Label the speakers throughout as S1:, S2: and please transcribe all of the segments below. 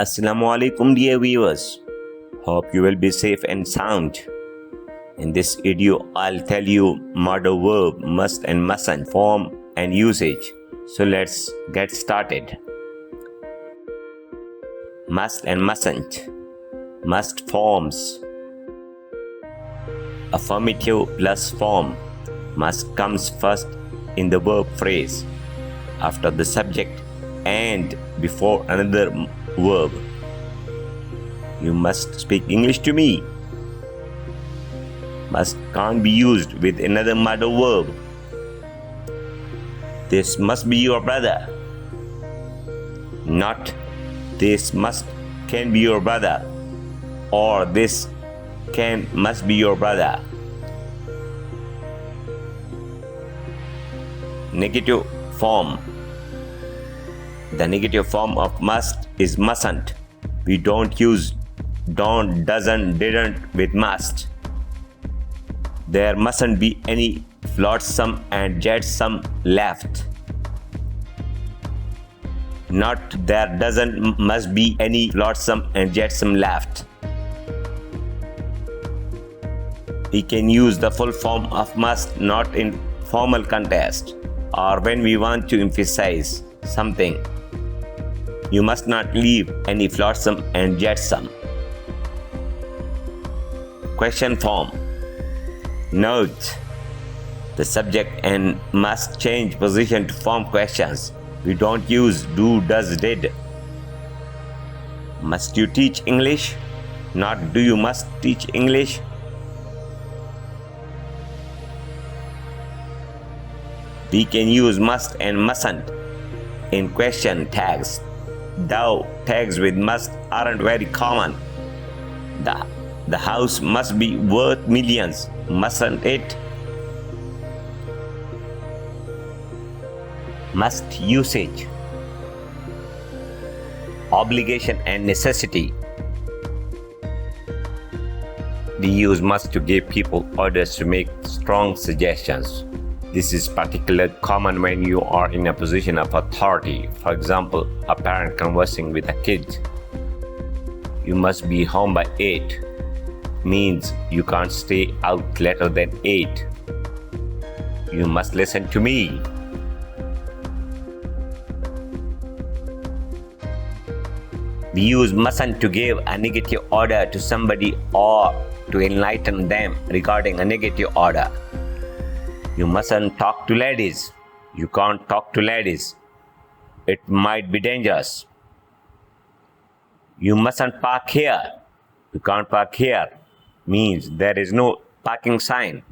S1: Assalamu alaikum dear viewers. Hope you will be safe and sound. In this video, I'll tell you modal verb must and mustn't, form and usage. So let's get started. Must and mustn't. Must forms. Affirmative plus form. Must comes first in the verb phrase, after the subject and before another verb. You must speak English to me. Must can't be used with another modal verb. This must be your brother. Not this must can be your brother, or this can must be your brother. Negative form. The negative form of must is mustn't. We don't use don't, doesn't, didn't with must. There mustn't be any flotsam and jetsam left. Not there doesn't must be any flotsam and jetsam left. We can use the full form of must not in formal context or when we want to emphasize something. You must not leave any flotsam and jetsam. Question form. Note: the subject and must change position to form questions. We don't use do, does, did. Must you teach English? Not do you must teach English. We can use must and mustn't in question tags. Though tags with must aren't very common. The house must be worth millions, mustn't it? Must usage. Obligation and necessity. We use must to give people orders to make strong suggestions. This is particularly common when you are in a position of authority. For example, a parent conversing with a kid. You must be home by 8 means you can't stay out later than 8. You must listen to me. We use mustn't to give a negative order to somebody or to enlighten them regarding a negative order. You mustn't talk to ladies. You can't talk to ladies. It might be dangerous. You mustn't park here. You can't park here means there is no parking sign.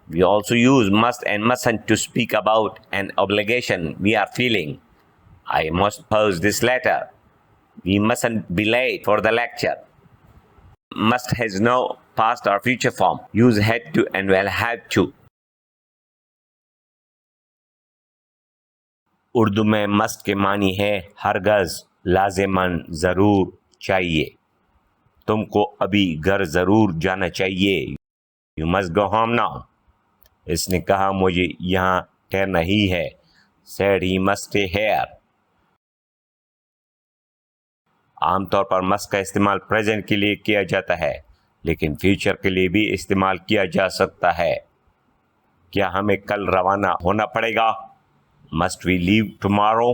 S1: We also use must and mustn't to speak about an obligation we are feeling. I must post this letter. We mustn't be late for the lecture. Must has no past or future form. Use had to and will have to. Urdu में must के मानी है हरगज, लाजिमन, ज़रूर, चाहिए. तुमको अभी घर ज़रूर जाना चाहिए. You must go home now. इसने कहा मुझे यहाँ ठहरना ही है. Said he must stay here. आमतौर पर मस्ट का इस्तेमाल प्रेजेंट के लिए किया जाता है, लेकिन फ्यूचर के लिए भी इस्तेमाल किया जा सकता है. क्या हमें कल रवाना होना पड़ेगा? Must we leave tomorrow?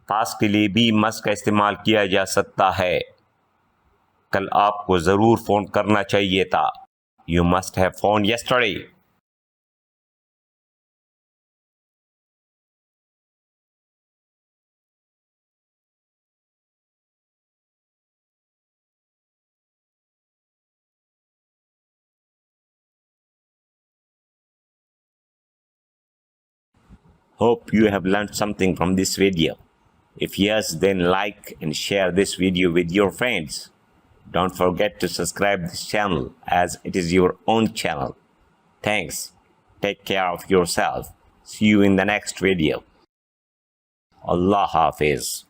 S1: Past के लिए भी मस्ट का इस्तेमाल किया जा सकता है. कल आपको ज़रूर फ़ोन करना चाहिए था. You must have phoned yesterday. Hope you have learned something from this video. If yes, then like and share this video with your friends. Don't forget to subscribe this channel as it is your own channel. Thanks. Take care of yourself. See you in the next video. Allah Hafiz.